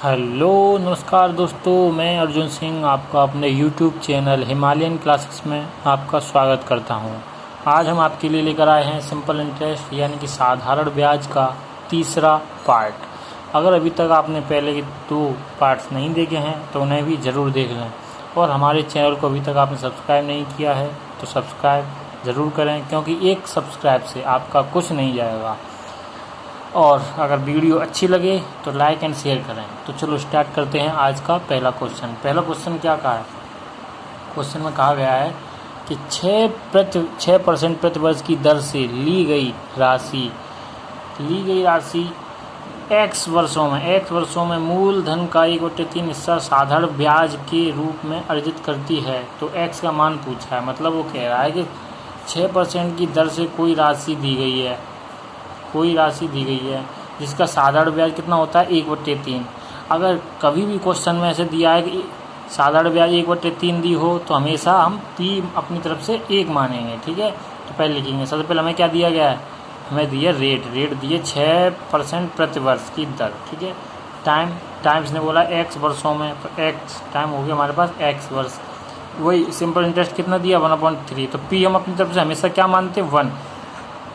Hello नमस्कार दोस्तों, मैं अर्जुन सिंह आपका अपने यूट्यूब चैनल हिमालयन क्लासेस में आपका स्वागत करता हूं। आज हम आपके लिए लेकर आए हैं सिंपल इंटरेस्ट यानी कि साधारण ब्याज का तीसरा पार्ट। अगर अभी तक आपने पहले के 2 पार्ट्स नहीं देखे हैं तो उन्हें भी ज़रूर देख लें, और हमारे चैनल को अभी तक आपने सब्सक्राइब नहीं किया है तो सब्सक्राइब ज़रूर करें, क्योंकि एक सब्सक्राइब से आपका कुछ नहीं जाएगा। और अगर वीडियो अच्छी लगे तो लाइक एंड शेयर करें। तो चलो स्टार्ट करते हैं आज का पहला क्वेश्चन। पहला क्वेश्चन क्या कहा है? क्वेश्चन में कहा गया है कि 6% प्रतिवर्ष की दर से ली गई राशि x वर्षों में मूलधन का 1/3 हिस्सा साधारण ब्याज के रूप में अर्जित करती है। तो x का मान पूछा है, मतलब वो कह रहा है कि 6% की दर से कोई राशि दी गई है जिसका साधारण ब्याज कितना होता है 1/3। अगर कभी भी क्वेश्चन में ऐसे दिया है कि साधारण ब्याज 1/3 दी हो तो हमेशा हम p अपनी तरफ से 1 मानेंगे। ठीक है, तो पहले लिखेंगे। सबसे पहले हमें क्या दिया गया है? हमें दिया रेट दिए 6% प्रतिवर्ष की दर। ठीक है, टाइम्स ने बोला x वर्षों में, तो x टाइम हो गया हमारे पास x वर्ष। वही सिंपल इंटरेस्ट कितना दिया 1/3। तो p हम अपनी तरफ से हमेशा क्या मानते हैं 1।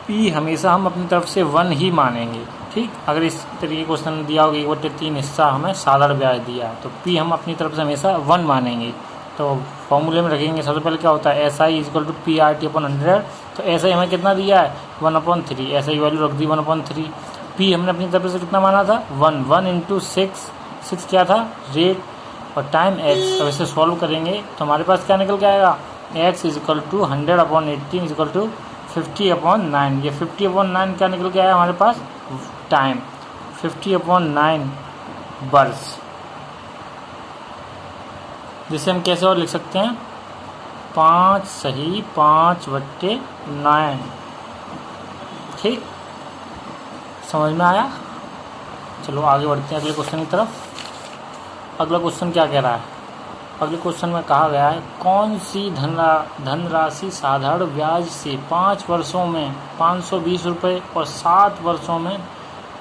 p हमेशा हम अपनी तरफ से 1 ही मानेंगे। ठीक, अगर इस तरीके क्वेश्चन दिया होगा 1/3 हिस्सा हमें साधारण ब्याज दिया है तो p हम अपनी तरफ से हमेशा 1 मानेंगे। तो फॉर्मूले में रखेंगे। सबसे पहले क्या होता है SI = PRT/100। तो SI हमें कितना दिया है 1/3। SI वैल्यू रख दी 1/3। p हमने अपनी तरफ से कितना माना था 1 × 6 क्या था रेट, और टाइम x। अब इसे सॉल्व करेंगे तो हमारे पास क्या निकल के आएगा x = 100/18 50/9। ये 50/9 क्या निकल के आया हमारे पास टाइम 50/9 वर्ष, जिसे हम कैसे और लिख सकते हैं 5/9। ठीक, समझ में आया? चलो आगे बढ़ते हैं अगले क्वेश्चन की तरफ। अगला क्वेश्चन क्या कह रहा है? अगले क्वेश्चन में कहा गया है कौन सी धनराशि साधारण ब्याज से 5 वर्षों में 520 रुपये और 7 वर्षों में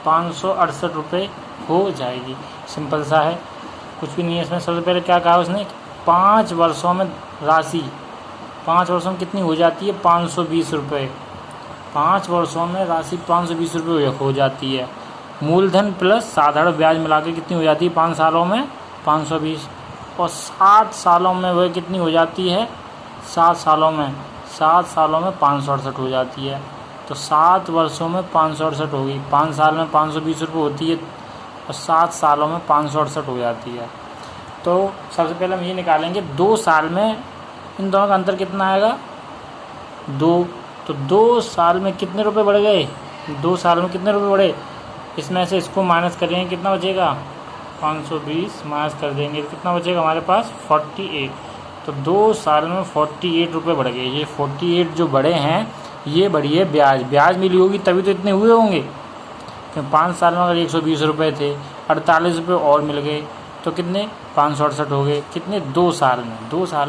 568 रुपये हो जाएगी। सिंपल सा है, कुछ भी नहीं है इसमें। सबसे पहले क्या कहा उसने 5 वर्षों में राशि 5 वर्षों में कितनी हो जाती है 520 रुपये। 5 वर्षों में राशि 520 रुपये हो जाती है। मूलधन प्लस साधारण ब्याज मिलाकर कितनी हो जाती है 5 सालों में 520, और 7 सालों में वह कितनी हो जाती है 7 सालों में 568 हो जाती है। तो 7 वर्षों में 568 होगी। 5 साल में 520 रुपये होती है और 7 सालों में 568 हो जाती है। तो सबसे पहले हम ये निकालेंगे 2 साल में इन दोनों का अंतर कितना आएगा 2। तो 2 साल में कितने रुपए बढ़ गए 2 साल में कितने रुपए बढ़े, इसमें से इसको माइनस करेंगे कितना बचेगा 520 माइनस कर देंगे तो कितना बचेगा हमारे पास 48। तो 2 साल में 48 रुपये बढ़ गए। ये 48 जो बढ़े हैं ये बढ़ी है ब्याज मिली होगी तभी तो इतने हुए होंगे। तो 5 साल में अगर 120 रुपये थे 48 रुपये और मिल गए तो कितने 568 हो गए। कितने 2 साल में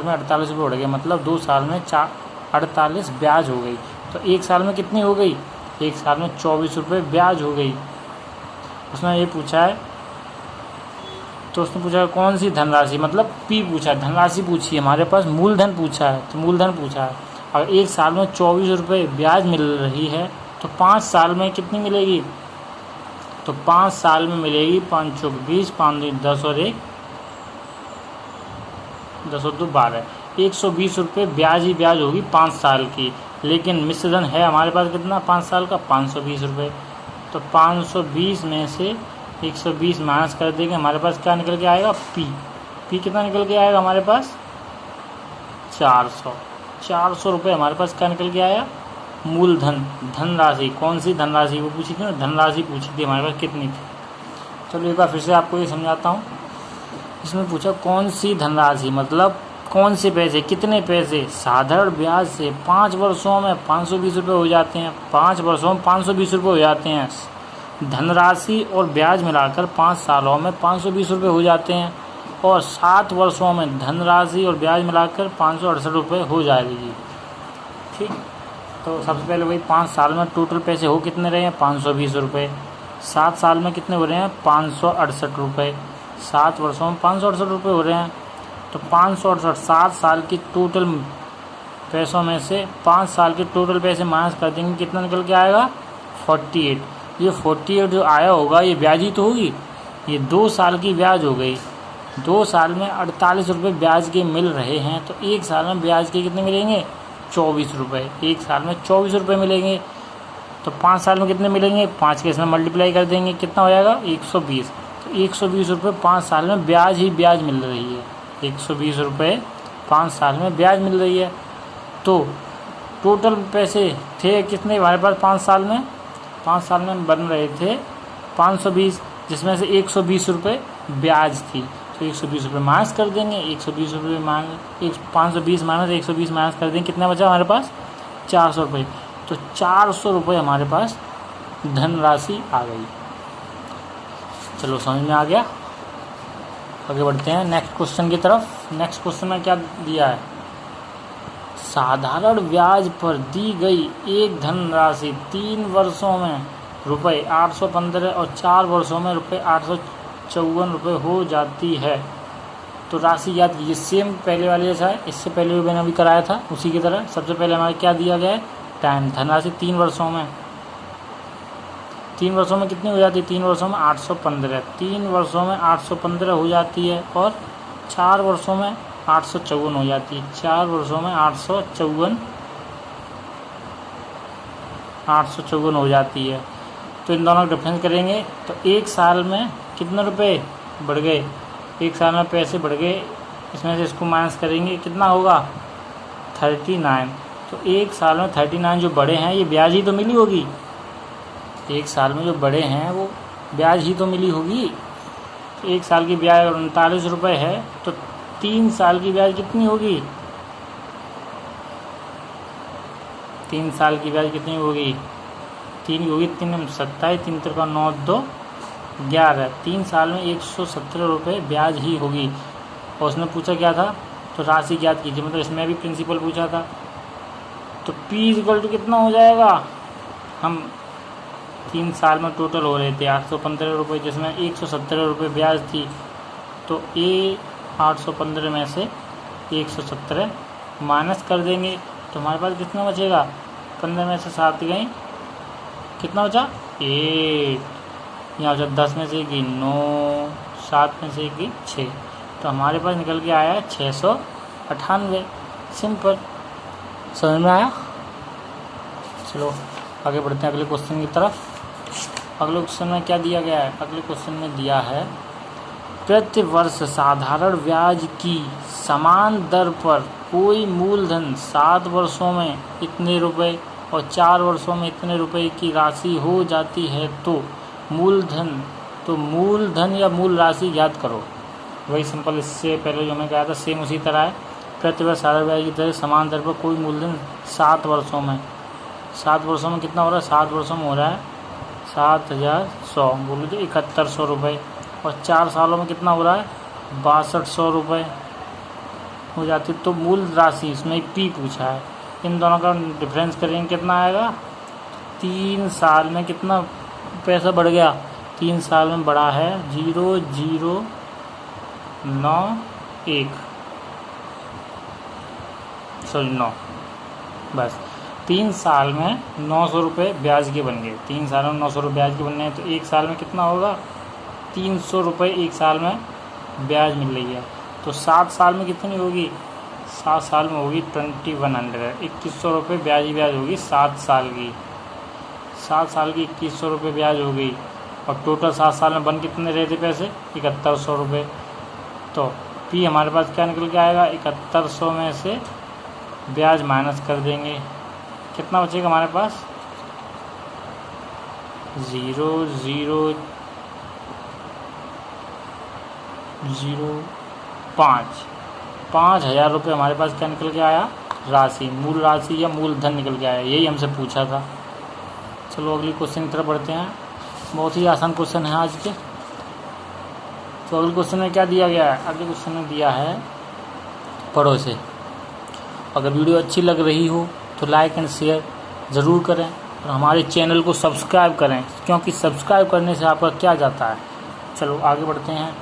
48 रुपये बढ़ गए, मतलब 2 साल में 48 ब्याज हो गई। तो 1 साल में कितनी हो गई 1 साल में 24 रुपये ब्याज हो गई। उसने ये पूछा है, तो उसने पूछा कौन सी धनराशि, मतलब p पूछा है, धनराशि पूछी है हमारे पास, मूलधन पूछा है। तो मूलधन पूछा है, अगर 1 साल में 24 रुपये ब्याज मिल रही है तो 5 साल में कितनी मिलेगी, तो 5 साल में मिलेगी 5 × 20 5 × 10 और 1 10 और 2 12 120 रुपये ब्याज ही ब्याज होगी 5 साल की। लेकिन मिश्रधन है हमारे पास कितना 5 साल का 520 रुपये। तो 520 में से 120 माइनस कर देंगे, हमारे पास क्या निकल के आएगा p कितना निकल के आएगा हमारे पास 400 रुपये हमारे पास क्या निकल के आया मूलधन। धनराशि कौन सी धनराशि वो पूछी थी ना, धनराशि पूछी थी हमारे पास कितनी थी। चलो एक बार फिर से आपको ये समझाता हूँ। इसमें पूछा कौन सी धनराशि, मतलब कौन से पैसे, कितने पैसे साधारण ब्याज से 5 वर्षों में 520 रुपये हो जाते हैं। 5 वर्षों में 520 रुपये हो जाते हैं। धनराशि और ब्याज मिलाकर 5 सालों में 520 रुपये हो जाते हैं, और 7 वर्षों में धनराशि और ब्याज मिलाकर 568 रुपये हो जाएगी। ठीक, तो सबसे पहले वही 5 साल में टोटल पैसे हो कितने रहे हैं 520 रुपये। 7 साल में कितने हो रहे हैं 568 रुपये। 7 वर्षों में 568 रुपये हो रहे हैं। तो 568 7 साल की टोटल पैसों में से 5 साल के टोटल पैसे माइनस कर देंगे, कितना निकल के आएगा 48। ये 48 जो आया होगा ये ब्याज ही तो होगी, ये 2 साल की ब्याज हो गई। 2 साल में 48 रुपये ब्याज के मिल रहे हैं, तो 1 साल में ब्याज के कितने मिलेंगे 24 रुपये। 1 साल में 24 रुपये मिलेंगे। तो 5 साल में कितने मिलेंगे, 5 के इसमें मल्टीप्लाई कर देंगे, कितना हो जाएगा 120। तो 120 रुपये 5 साल में ब्याज ही ब्याज मिल रही है। 120 रुपये 5 साल में ब्याज मिल रही है। तो टोटल पैसे थे कितने हमारे पास 5 साल में, 5 साल में बन रहे थे 520, जिसमें से 120 रुपये ब्याज थी। तो 120 रुपये माइनस कर देंगे, 120 रुपये माइनस 520 माइनस 120 माइनस कर देंगे, कितना बचा हमारे पास 400 रुपये। तो 400 रुपये हमारे पास धनराशि आ गई। चलो समझ में आ गया। आगे बढ़ते हैं नेक्स्ट क्वेश्चन की तरफ। नेक्स्ट क्वेश्चन में क्या दिया है, साधारण ब्याज पर दी गई एक धनराशि 3 वर्षों में रुपये 815 और 4 वर्षों में रुपये 854 रुपये हो जाती है। तो राशि याद कीजिए, सेम पहले वाले जैसा है, इससे पहले भी मैंने अभी कराया था उसी की तरह। सबसे पहले हमारे क्या दिया गया है टाइम, धनराशि 3 वर्षों में, 3 वर्षों में कितनी हो जाती है 3 वर्षों में 815, 3 वर्षों में 815 हो जाती है, और 4 वर्षों में 854 हो जाती है। 4 वर्षों में 854 हो जाती है। तो इन दोनों का डिफरेंस करेंगे तो 1 साल में कितने रुपए बढ़ गए, 1 साल में पैसे बढ़ गए, इसमें से इसको माइनस करेंगे कितना होगा 39। तो 1 साल में 39 जो बड़े हैं ये ब्याज ही तो मिली होगी, 1 साल में जो बड़े हैं वो ब्याज ही तो मिली होगी। 1 साल की ब्याज 39 रुपये है, तो 3 साल की ब्याज कितनी होगी, 3 साल की ब्याज कितनी होगी 3 होगी, 3 27, 3 3 9 2 11, 3 साल में 117 रुपये ब्याज ही होगी। और उसने पूछा क्या था, तो राशि ज्ञात कीजिए, मतलब इसमें भी प्रिंसिपल पूछा था। तो P = कितना हो जाएगा, हम 3 साल में टोटल हो रहे थे 815 रुपये, जिसमें 117 रुपये ब्याज थी। तो A 815 में से 117 माइनस कर देंगे, तो हमारे पास कितना बचेगा, 15 में से 7 गई, कितना बचा 8, यहाँ बचा 10 में से 1 9, 7 में से 1 6, तो हमारे पास निकल के आया 698। सिंपल, समझ में आया। चलो आगे बढ़ते हैं अगले क्वेश्चन की तरफ। अगले क्वेश्चन में क्या दिया गया है, अगले क्वेश्चन में दिया है प्रति वर्ष साधारण ब्याज की समान दर पर कोई मूलधन 7 वर्षों में इतने रुपए और 4 वर्षों में इतने रुपए की राशि हो जाती है, तो मूलधन या मूल राशि ज्ञात करो। वही सिंपल, इससे पहले जो मैं कहा था सेम उसी तरह है। प्रति वर्ष साधारण ब्याज की दर समान दर पर कोई मूलधन 7 वर्षों में, 7 वर्षों में कितना हो रहा है, 7 वर्षों में हो रहा है 7100, बोलो तो 7100 रुपये, और 4 सालों में कितना हो रहा है 6200 रुपये हो जाती। तो मूल राशि इसमें P पूछा है, इन दोनों का डिफरेंस करेंगे कितना आएगा, 3 साल में कितना पैसा बढ़ गया, 3 साल में बढ़ा है 9 बस 3 साल में 900 रुपये ब्याज के बन गए, 3 साल में 900 रुपये ब्याज के बनने हैं। तो 1 साल में कितना होगा 300 रुपये 1 साल में ब्याज मिल रही है। तो 7 साल में कितनी होगी, 7 साल में होगी 2100, 2100 रुपये ब्याज ही ब्याज होगी 7 साल की, 7 साल की 2100 रुपये ब्याज हो गई। और टोटल 7 साल में बन कितने रहे थे पैसे 7100 रुपये। तो P हमारे पास क्या निकल के आएगा, 7100 में से ब्याज माइनस कर देंगे, कितना बचेगा हमारे पास 5000 रुपये हमारे पास क्या निकल के आया, राशि, मूल राशि या मूलधन निकल के आया। यही हमसे पूछा था। चलो अगली क्वेश्चन की तरफ बढ़ते हैं। बहुत ही आसान क्वेश्चन है आज के। तो अगले क्वेश्चन में क्या दिया गया है, अगले क्वेश्चन में दिया है पढ़ो से। अगर वीडियो अच्छी लग रही हो तो लाइक एंड शेयर ज़रूर करें, और हमारे चैनल को सब्सक्राइब करें, क्योंकि सब्सक्राइब करने से आपका क्या जाता है। चलो आगे बढ़ते हैं।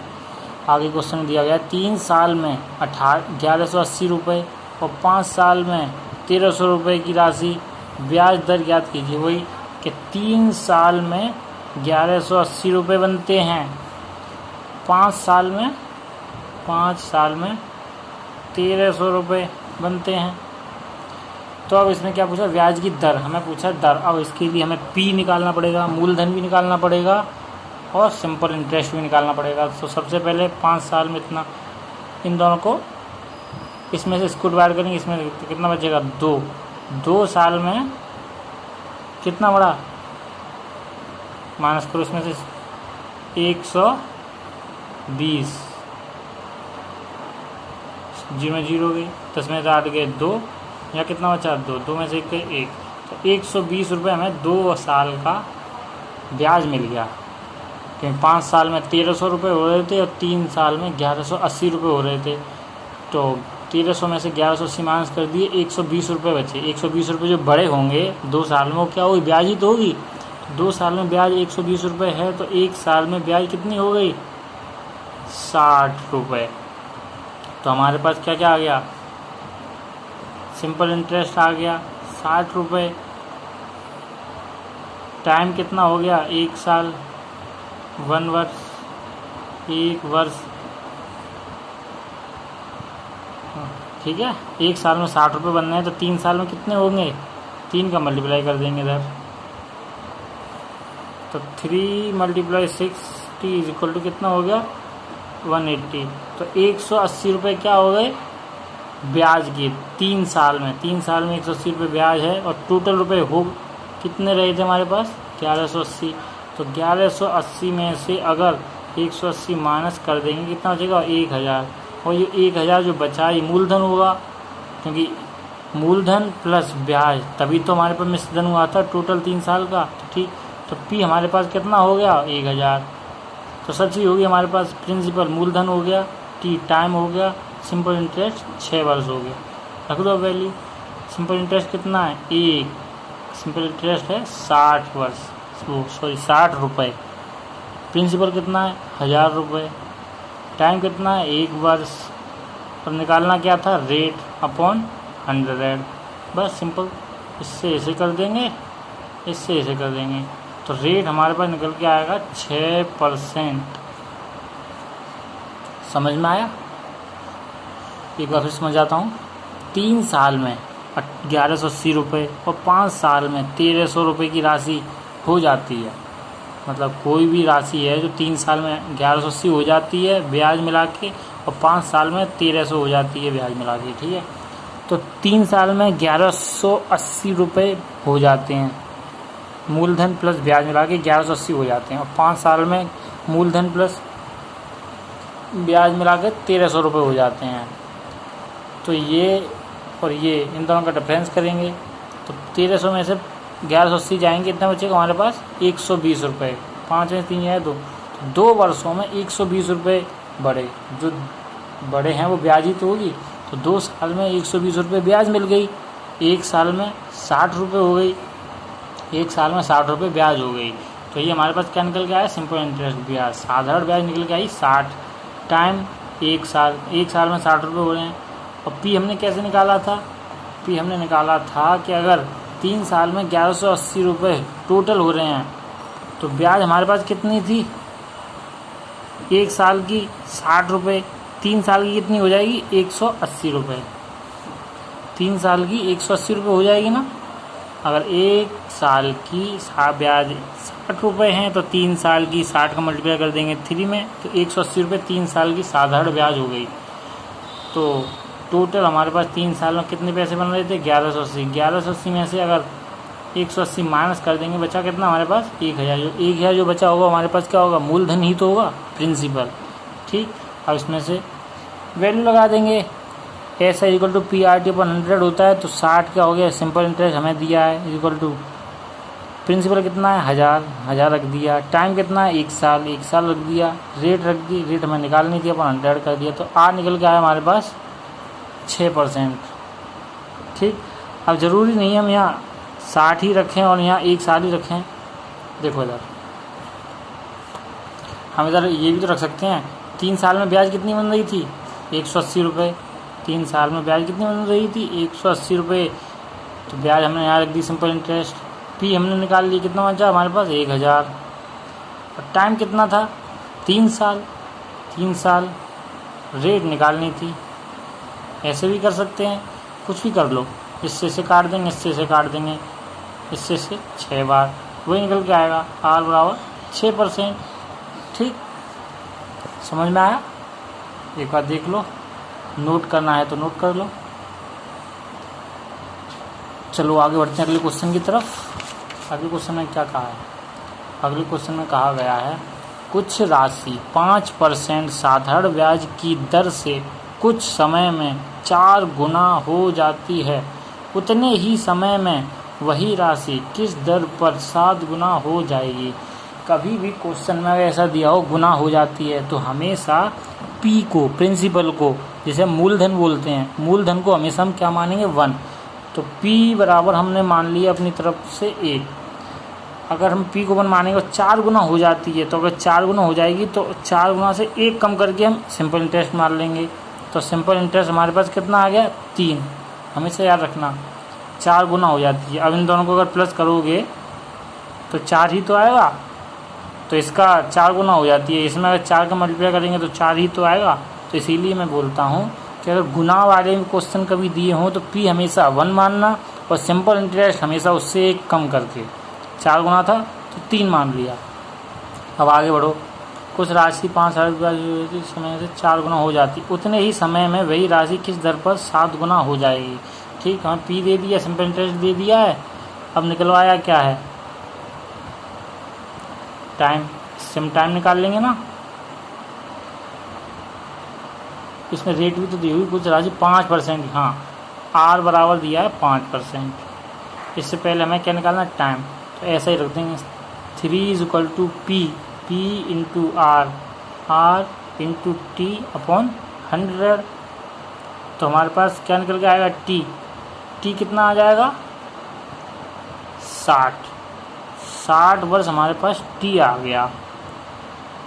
आगे क्वेश्चन दिया गया 3 साल में 1180 रुपये और 5 साल में 1300 रुपये की राशि ब्याज दर ज्ञात कीजिए। वही कि 3 साल में 1180 रुपये बनते हैं, 5 साल में 1300 रुपये बनते हैं। तो अब इसमें क्या पूछा, ब्याज की दर, हमें पूछा दर। अब इसके लिए हमें पी निकालना पड़ेगा, मूलधन भी निकालना पड़ेगा और सिंपल इंटरेस्ट भी निकालना पड़ेगा। तो सबसे पहले 5 साल में इतना, इन दोनों को इसमें से इसको डिवाइड करेंगे, इसमें तो कितना बचेगा 2। 2 साल में कितना बड़ा, माइनस करो इसमें से 120, 0 में 0 गई, 10 में से 8 गए 2, या कितना बचा 2, 2 में से 1 गए 1। तो 120 रुपये हमें 2 साल का ब्याज मिल गया, क्योंकि 5 साल में 1300 रुपये हो रहे थे और 3 साल में 1180 रुपये हो रहे थे। तो 1300 में से 1180 माइनस कर दिए, 120 रुपये बचे। 120 रुपये जो बड़े होंगे 2 साल में, वो क्या होगी, ब्याज ही तो होगी। 2 साल में ब्याज 120 रुपये है, तो 1 साल में ब्याज कितनी हो गई, 60 रुपये। तो हमारे पास क्या क्या आ गया, सिंपल इंटरेस्ट आ गया 60 रुपये। टाइम कितना हो गया, 1 साल, 1 वर्ष, 1 वर्ष, ठीक है। 1 साल में 60 रुपये बनने हैं, तो 3 साल में कितने होंगे, 3 का मल्टीप्लाई कर देंगे इधर। तो 3 × 60 = कितना हो गया, 180। तो 180 रुपये क्या हो गए, ब्याज की 3 साल में। 3 साल में 180 रुपये ब्याज है, और टोटल रुपये हो कितने रहे थे हमारे पास, 1180। तो 1180 में से अगर 180 माइनस कर देंगे, कितना बचेगा, 1000। और ये 1000 जो बचा ये मूलधन होगा, क्योंकि मूलधन प्लस ब्याज तभी तो हमारे पास मिश्रधन हुआ था टोटल 3 साल का। तो ठीक, तो पी हमारे पास कितना हो गया, 1000। तो सब चीज़ होगी हमारे पास, प्रिंसिपल मूलधन हो गया, टी टाइम हो गया, सिंपल इंटरेस्ट 6 वर्ष हो गया। रख दो वैल्यू। सिंपल इंटरेस्ट कितना है, 1। सिंपल इंटरेस्ट है 60 वर्ष, 60 रुपये। प्रिंसिपल कितना है, 1000 रुपये। टाइम कितना है, 1 वर्ष। और निकालना क्या था, रेट अपॉन 100। बस सिंपल, इससे ऐसे कर देंगे, इससे ऐसे कर देंगे, तो रेट हमारे पास निकल के आएगा 6%। समझ में आया, एक बार फिर समझाता हूँ। 3 साल में 1180 रुपये और 5 साल में 1300 रुपये की राशि हो जाती है। मतलब कोई भी राशि है जो 3 साल में 1180 हो जाती है ब्याज मिला के, और 5 साल में 1300 हो जाती है ब्याज मिला के, ठीक है। तो 3 साल में 1180 रुपये हो जाते हैं, मूलधन प्लस ब्याज मिला के 1180 हो जाते हैं, और 5 साल में मूलधन प्लस ब्याज मिला के 1300 रुपये हो जाते हैं। तो ये और ये इन दोनों का डिफरेंस करेंगे, तो 1300 में से 1180 जाएंगे, इतना बचेगा हमारे पास 120 रुपये। 5 में 3 है 2, 2 वर्षों में 120 रुपये बढ़े, जो बड़े हैं वो ब्याज ही तो होगी। तो 2 साल में 120 रुपये ब्याज मिल गई, 1 साल में 60 रुपये हो गई, 1 साल में 60 रुपये ब्याज हो गई। तो ये हमारे पास क्या निकल के आया, सिंपल इंटरेस्ट ब्याज, साधारण ब्याज निकल के आई 60। टाइम 1 साल, 1 साल में 60 रुपये हो रहे हैं। और पी हमने कैसे निकाला था, पी हमने निकाला था कि अगर 3 साल में 1180 रुपये टोटल हो रहे हैं, तो ब्याज हमारे पास कितनी थी, 1 साल की 60 रुपये, 3 साल की कितनी हो जाएगी, 180 रुपये। 3 साल की 180 रुपये हो जाएगी ना। अगर 1 साल की ब्याज 60 रुपये हैं, तो 3 साल की 60 का मल्टीप्लाई कर देंगे 3 में, तो 180 रुपये 3 साल की साधारण ब्याज हो गई। तो टोटल हमारे पास 3 साल में कितने पैसे बन रहे थे, 1180। 1180 में से अगर 180 माइनस कर देंगे, बचा कितना हमारे पास, 1000। जो 1000 जो बचा होगा हमारे पास क्या होगा, मूलधन ही तो होगा, प्रिंसिपल, ठीक। अब इसमें से वैल्यू लगा देंगे, ऐसा इक्वल टू PRT/100 होता है, तो 60 क्या हो गया, सिंपल इंटरेस्ट हमें दिया है, इक्वल टू प्रिंसिपल कितना है, 1000 रख दिया। टाइम कितना है, 1 साल, 1 साल रख दिया। रेट रख दी, रेट हमें निकालनी थी, अपन 100 कर दिया, तो R निकल के आया हमारे पास 6%, ठीक। अब ज़रूरी नहीं हम यहाँ 60 ही रखें और यहाँ 1 साल ही रखें। देखो इधर हम इधर ये भी तो रख सकते हैं 3 साल में ब्याज कितनी बन रही थी? 180 रुपये। 3 साल में ब्याज कितनी बन रही थी? 180 रुपये। तो ब्याज हमने यहाँ रख दी सिंपल इंटरेस्ट। पी हमने निकाल ली, कितना बचा हमारे पास? 1000। और टाइम कितना था? 3 साल। 3 साल। रेट निकालनी थी। ऐसे भी कर सकते हैं, कुछ भी कर लो। इससे से काट देंगे, इससे से काट देंगे, इससे से 6 बार, वही निकल के आएगा R बराबर 6%। ठीक, समझ में आया? एक बार देख लो, नोट करना है तो नोट कर लो। चलो आगे बढ़ते हैं अगले क्वेश्चन की तरफ। अगले क्वेश्चन में क्या कहा है? अगले क्वेश्चन में कहा गया है कुछ राशि 5% साधारण ब्याज की दर से कुछ समय में 4 गुना हो जाती है, उतने ही समय में वही राशि किस दर पर 7 गुना हो जाएगी। कभी भी क्वेश्चन में ऐसा दिया हो गुना हो जाती है तो हमेशा पी को, प्रिंसिपल को, जिसे मूलधन बोलते हैं, मूलधन को हमेशा हम क्या मानेंगे? 1। तो पी बराबर हमने मान लिया अपनी तरफ से 1। अगर हम पी को 1 मानेंगे और 4 गुना हो जाती है, तो अगर 4 गुना हो जाएगी तो 4 गुना से 1 कम करके हम सिंपल इंटरेस्ट मान लेंगे। तो सिंपल इंटरेस्ट हमारे पास कितना आ गया? 3। हमेशा याद रखना 4 गुना हो जाती है। अब इन दोनों को अगर प्लस करोगे तो 4 ही तो आएगा, तो इसका 4 गुना हो जाती है। इसमें अगर 4 का मल्टीप्लाई करेंगे तो 4 ही तो आएगा। तो इसीलिए मैं बोलता हूँ कि अगर गुना वाले क्वेश्चन कभी दिए हों तो पी हमेशा 1 मानना और सिंपल इंटरेस्ट हमेशा उससे 1 कम करके। 4 गुना था तो 3 मान लिया। अब आगे बढ़ो। कुछ राशि 5 समय से 4 गुना हो जाती, उतने ही समय में वही राशि किस दर पर 7 गुना हो जाएगी। ठीक, हमें पी दे दिया, सिंपल इंटरेस्ट दे दिया है। अब निकलवाया क्या है? टाइम। टाइम निकाल लेंगे ना। इसमें रेट भी तो दी हुई कुछ राशि 5%। हाँ, R बराबर दिया है 5%। इससे पहले हमें क्या निकालना? टाइम। तो ऐसा ही रख देंगे 3 = P, P × R, R × T upon 100। तो हमारे पास क्या निकल के आएगा? T कितना आ जाएगा? 60 वर्ष हमारे पास T आ गया।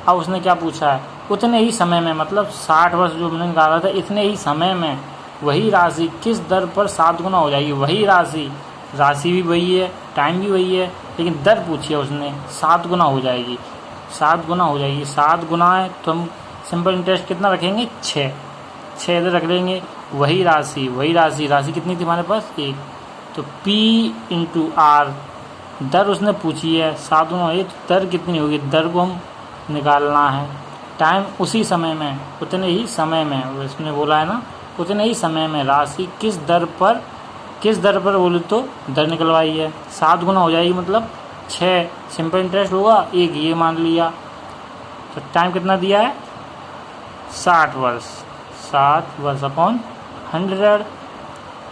अब उसने क्या पूछा है? उतने ही समय में, मतलब 60 वर्ष जो हमने निकाला था, इतने ही समय में वही राशि किस दर पर 7 गुना हो जाएगी। वही राशि भी वही है, टाइम भी वही है, लेकिन दर पूछी है उसने, 7 गुना हो जाएगी। 7 गुना हो जाएगी। 7 गुना है तो हम सिंपल इंटरेस्ट कितना रखेंगे? 6 इधर रख लेंगे। वही राशि कितनी थी हमारे पास? 1। तो P × R, दर उसने पूछी है 7 गुना है, तो दर कितनी होगी? दर को हम निकालना है। टाइम उसी समय में, उतने ही समय में, उसने बोला है ना, उतने ही समय में राशि किस दर पर बोले तो दर निकलवाई है। 7 गुना हो जाएगी मतलब 6 सिंपल इंटरेस्ट होगा 1, ये मान लिया। तो टाइम कितना दिया है? 60 वर्ष। 60 वर्ष अपॉन 100।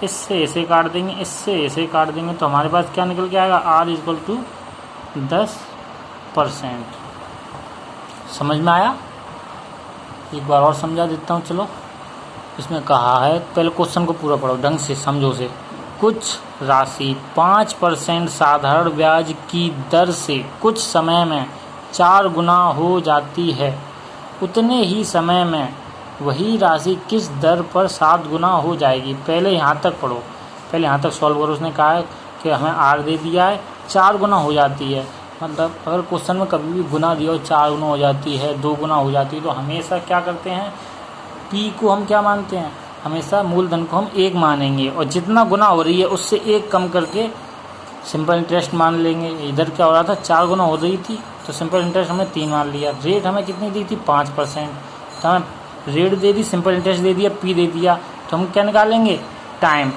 इससे ऐसे काट देंगे, इससे ऐसे काट देंगे, तो हमारे पास क्या निकल के आएगा? R = 10%। समझ में आया? एक बार और समझा देता हूँ। चलो, इसमें कहा है, पहले क्वेश्चन को पूरा पढ़ो ढंग से, समझो से। कुछ राशि 5% साधारण ब्याज की दर से कुछ समय में 4 गुना हो जाती है, उतने ही समय में वही राशि किस दर पर 7 गुना हो जाएगी। पहले यहाँ तक पढ़ो, पहले यहाँ तक सॉल्व करो। उसने कहा है कि हमें R दे दिया है, 4 गुना हो जाती है। मतलब अगर क्वेश्चन में कभी भी गुना दिया हो, 4 गुना हो जाती है, 2 गुना हो जाती है, तो हमेशा क्या करते हैं? P को हम क्या मानते हैं? हमेशा मूलधन को हम 1 मानेंगे और जितना गुना हो रही है उससे 1 कम करके सिंपल इंटरेस्ट मान लेंगे। इधर क्या हो रहा था? 4 गुना हो रही थी तो सिंपल इंटरेस्ट हमने 3 मान लिया। रेट हमें कितनी दी थी? 5%। तो हमें रेट दे दी, सिंपल इंटरेस्ट दे दिया, P दे दिया, तो हम क्या निकालेंगे? टाइम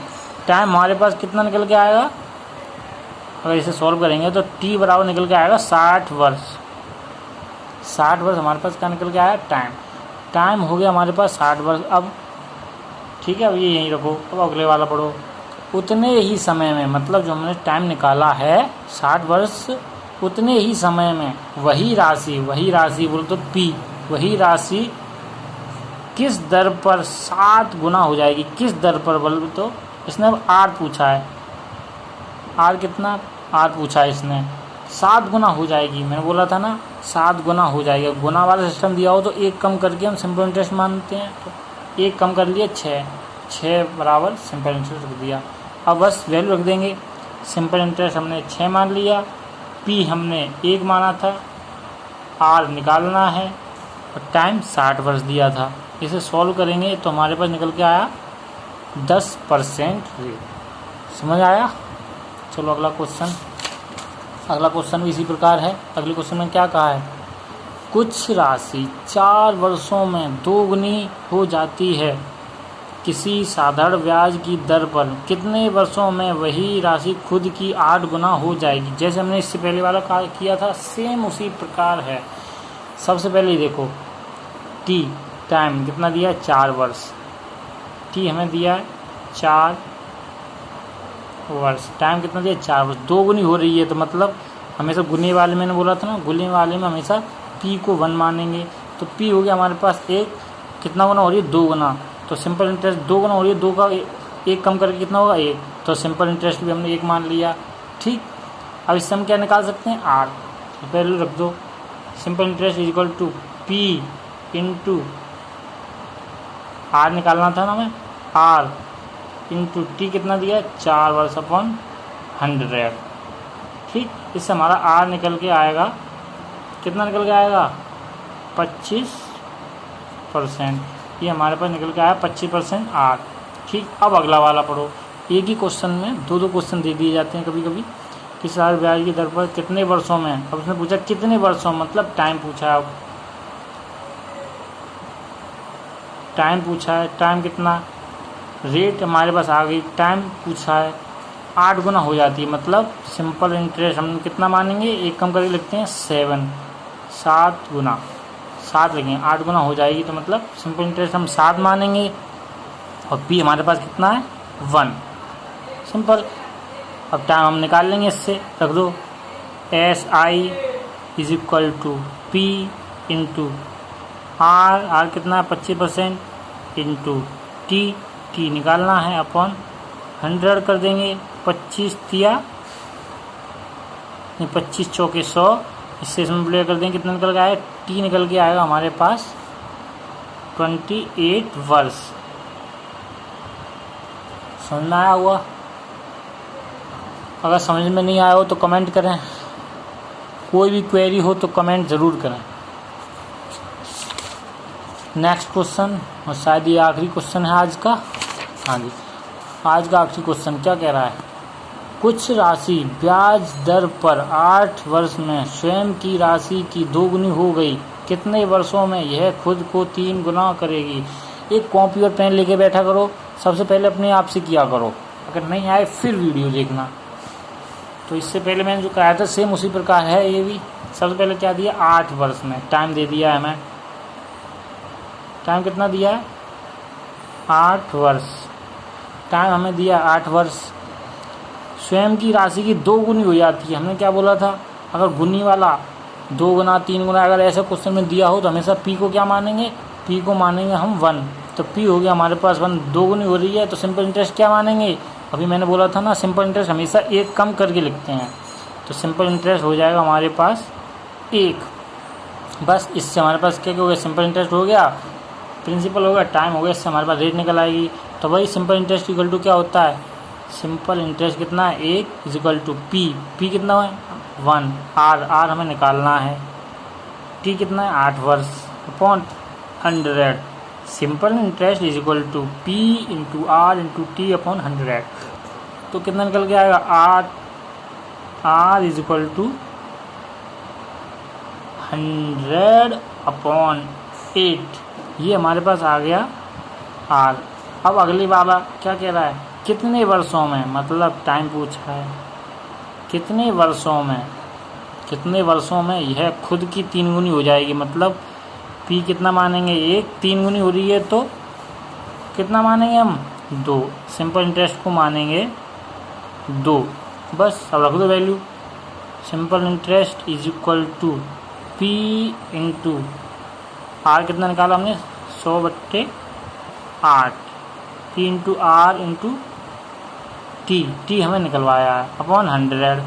हमारे पास कितना निकल के आएगा? अगर इसे सॉल्व करेंगे तो T बराबर निकल के आएगा 60 वर्ष। 60 वर्ष हमारे पास क्या निकल के आया? टाइम हो गया हमारे पास 60 वर्ष। अब ठीक है, अब ये यहीं रखो। अब अगले वाला पढ़ो। उतने ही समय में, मतलब जो हमने टाइम निकाला है 60 वर्ष, उतने ही समय में वही राशि बोल तो P, वही राशि किस दर पर 7 गुना हो जाएगी। किस दर पर बोल तो इसने अब R पूछा है। R कितना? R पूछा है इसने 7 गुना हो जाएगी, मैंने बोला था ना 7 गुना हो जाएगा। गुना वाला सिस्टम दिया हो तो 1 कम करके हम सिंपल इंटरेस्ट मानते हैं, तो 1 कम कर लिए 6 बराबर सिंपल इंटरेस्ट रख दिया। अब बस वैल्यू रख देंगे। सिंपल इंटरेस्ट हमने 6 मान लिया, पी हमने 1 माना था, आर निकालना है और टाइम 60 वर्ष दिया था। इसे सॉल्व करेंगे तो हमारे पास निकल के आया 10% रेट। समझ आया? चलो अगला क्वेश्चन भी इसी प्रकार है। अगले क्वेश्चन में क्या कहा है, कुछ राशि 4 वर्षों में 2 गुनी हो जाती है किसी साधारण ब्याज की दर पर, कितने वर्षों में वही राशि खुद की 8 गुना हो जाएगी। जैसे हमने इससे पहले वाला किया था सेम उसी प्रकार है। सबसे पहले देखो टी टाइम कितना दिया है 4 वर्ष, टी हमें दिया है 4 वर्ष, टाइम कितना दिया 4 वर्ष, 2 गुनी हो रही है तो मतलब हमेशा गुने वाले मैंने बोला था ना, गुने वाले में हमेशा पी को 1 मानेंगे। तो पी हो गया हमारे पास 1, कितना गुना हो रही है 2 गुना, तो सिंपल इंटरेस्ट 2 गुना हो रही है, 2 का 1 कम करके कितना होगा 1, तो सिंपल इंटरेस्ट भी हमने 1 मान लिया। ठीक, अब इससे हम क्या निकाल सकते हैं 8, तो वैल्यू रख दो। Simple interest is equal to P into R निकालना था ना हमें, आर इंटू टी कितना दिया 4 वर्ष अपॉन 100। ठीक, इससे हमारा आर निकल के आएगा, कितना निकल के आएगा 25%। ये हमारे पास निकल के आया 25% आर। ठीक, अब अगला वाला पढ़ो। एक ही क्वेश्चन में 2 क्वेश्चन दे दिए जाते हैं कभी कभी कि साधारण ब्याज की दर पर कितने वर्षों में। अब उसने पूछा कितने वर्षों, मतलब टाइम पूछा है। अब टाइम पूछा है, टाइम कितना, रेट हमारे पास आ गई, टाइम पूछा है 8 गुना हो जाती है, मतलब सिंपल इंटरेस्ट हम कितना मानेंगे 1 कम करके लिखते हैं 7 गुना 7 लिखेंगे, 8 गुना हो जाएगी तो मतलब सिंपल इंटरेस्ट हम 7 मानेंगे। और पी हमारे पास कितना है 1, सिंपल। अब टाइम हम निकाल लेंगे, इससे रख दो SI is equal to P into R कितना है 25% इंटू टी निकालना है अपॉन 100 कर देंगे। 25 चौके 100, इससे सिंपलीफाई कर देंगे, कितना निकल के आया टी निकल के आएगा हमारे पास 28 वर्ष। समझ में आया हुआ? अगर समझ में नहीं आया हो तो कमेंट करें, कोई भी क्वेरी हो तो कमेंट ज़रूर करें। नेक्स्ट क्वेश्चन, और शायद ये आखिरी क्वेश्चन है आज का। हाँ जी, आज का आखिरी क्वेश्चन क्या कह रहा है, कुछ राशि ब्याज दर पर 8 वर्ष में स्वयं की राशि की 2 गुनी हो गई, कितने वर्षों में यह खुद को 3 गुना करेगी। एक कॉपी और पेन लेके बैठा करो, सबसे पहले अपने आप से किया करो, अगर नहीं आए फिर वीडियो देखना। तो इससे पहले मैंने जो कहा था सेम उसी प्रकार है ये भी। सबसे पहले क्या दिया 8 वर्ष में, टाइम दे दिया है हमें, टाइम कितना दिया है 8 वर्ष, टाइम हमें दिया 8 वर्ष। स्वयं की राशि की 2 गुनी हो जाती है, हमने क्या बोला था, अगर गुनी वाला 2 गुना 3 गुना अगर ऐसा क्वेश्चन में दिया हो तो हमेशा पी को क्या मानेंगे, पी को मानेंगे हम 1, तो पी हो गया हमारे पास 1, 2 गुनी हो रही है तो सिंपल इंटरेस्ट क्या मानेंगे, अभी मैंने बोला था ना सिंपल इंटरेस्ट हमेशा 1 कम करके लिखते हैं, तो सिंपल इंटरेस्ट हो जाएगा हमारे पास 1। बस इससे हमारे पास क्या हो गया, सिंपल इंटरेस्ट हो गया, प्रिंसिपल हो गया, टाइम हो गया, इससे हमारे पास रेट निकल आएगी। तो भाई सिंपल इंटरेस्ट इक्वल टू क्या होता है, सिंपल इंटरेस्ट कितना है 1 इज इक्वल टू पी कितना है 1, आर हमें निकालना है, टी कितना है 8 वर्ष upon 100। Simple interest is equal to P into R into T upon 100, तो कितना निकल के आएगा R is equal to 100 upon 8, ये हमारे पास आ गया आर। अब अगली वाला क्या कह रहा है, कितने वर्षों में, मतलब टाइम पूछा है, कितने वर्षों में यह खुद की 3 गुनी हो जाएगी, मतलब पी कितना मानेंगे 1, 3 गुनी हो रही है तो कितना मानेंगे हम 2, सिंपल इंटरेस्ट को मानेंगे 2। बस अब रख दो value, simple interest is equal to P into R कितना निकाला हमने 100/8, P into R into T हमें निकलवाया है upon 100।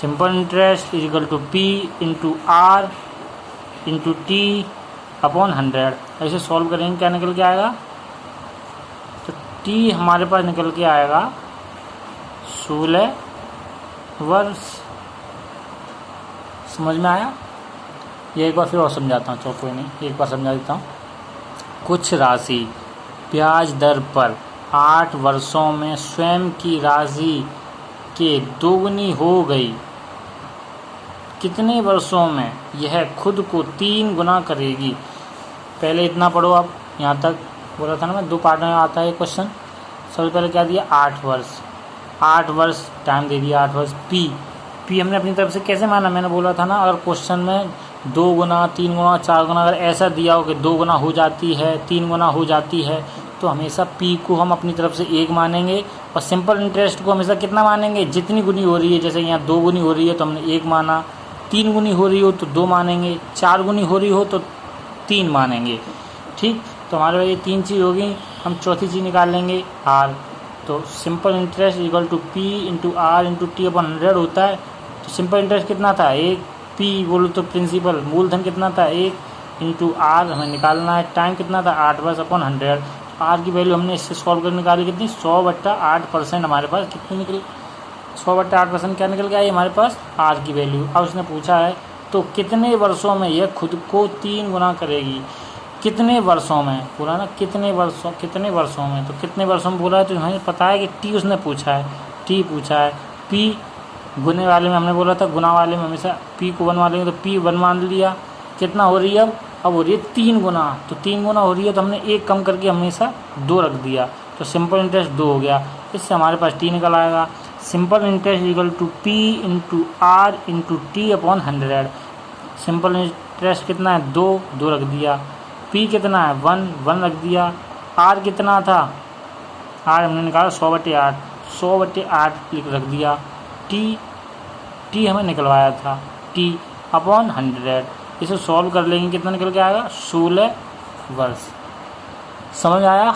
Simple interest is equal to P into R into T upon 100। ऐसे सॉल्व करेंगे क्या निकल के आएगा, तो टी हमारे पास निकल के आएगा 16 वर्ष। समझ में आया? ये एक बार फिर और समझाता हूँ, चलो कोई नहीं, एक बार समझा देता हूँ। कुछ राशि ब्याज दर पर 8 वर्षों में स्वयं की राशि के दोगुनी हो गई। कितने वर्षों में यह खुद को 3 गुना करेगी? पहले इतना पढ़ो, आप यहाँ तक बोला था ना मैं, 2 पार्ट में आता है क्वेश्चन। सबसे पहले क्या दिया, 8 वर्ष, 8 वर्ष टाइम दे दिया, 8 वर्ष। पी हमने अपनी तरफ से कैसे माना, मैंने बोला था ना, अगर क्वेश्चन में 2 गुना 3 गुना 4 गुना अगर ऐसा दिया हो कि 2 गुना हो जाती है 3 गुना हो जाती है, तो हमेशा पी को हम अपनी तरफ से 1 मानेंगे, और सिंपल इंटरेस्ट को हमेशा कितना मानेंगे, जितनी गुनी हो रही है। जैसे यहाँ 2 गुनी हो रही है तो हमने 1 माना, 3 गुनी हो रही हो तो 2 मानेंगे, 4 गुनी हो रही हो तो 3 मानेंगे। ठीक, तो हमारे पास ये 3 चीज़ होगी। हम चौथी चीज़ निकाल लेंगे, आर। तो simple interest equal to P into R into T upon 100 होता है। तो सिंपल इंटरेस्ट कितना था, 1, पी बोलो तो प्रिंसिपल मूलधन कितना था, 1 इंटू आर हमें निकालना है, टाइम कितना था 8 वर्ष अपॉन 100। आर की वैल्यू हमने इससे सॉल्व कर निकाली कितनी, 100/8% हमारे पास कितनी निकली, 100/8% क्या निकल गया ये हमारे पास, आर की वैल्यू। अब उसने पूछा है तो कितने वर्षों में यह खुद को 3 गुना करेगी। कितने वर्षों में पूरा ना, कितने वर्षों में, तो कितने वर्षों में बोला है, तो हमें पता है कि टी उसने पूछा है, टी पूछा है। पी गुने वाले में हमने बोला था, गुना वाले में हमेशा पी को 1 मान लेंगे, तो पी 1 मान लिया। कितना हो रही है अब हो रही है 3 गुना, तो 3 गुना हो रही है तो हमने 1 कम करके हमेशा 2 रख दिया, तो सिंपल इंटरेस्ट 2 हो गया। इससे हमारे पास टी निकल आएगा। Simple interest equal to P into R into T upon 100। Simple interest कितना है, 2 रख दिया। पी कितना है, 1 रख दिया। आर कितना था, आर हमने निकाला 100/8 रख दिया। टी हमें निकलवाया था, टी अपॉन 100। इसे सॉल्व कर लेंगे, कितना निकल के आएगा, 16 वर्ष। समझ आया?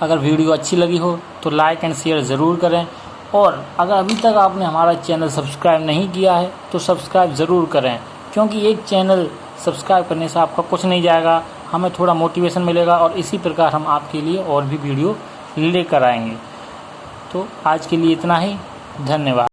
अगर वीडियो अच्छी लगी हो तो लाइक एंड शेयर ज़रूर करें, और अगर अभी तक आपने हमारा चैनल सब्सक्राइब नहीं किया है तो सब्सक्राइब ज़रूर करें, क्योंकि एक चैनल सब्सक्राइब करने से आपका कुछ नहीं जाएगा, हमें थोड़ा मोटिवेशन मिलेगा, और इसी प्रकार हम आपके लिए और भी वीडियो लेकर आएंगे। तो आज के लिए इतना ही, धन्यवाद।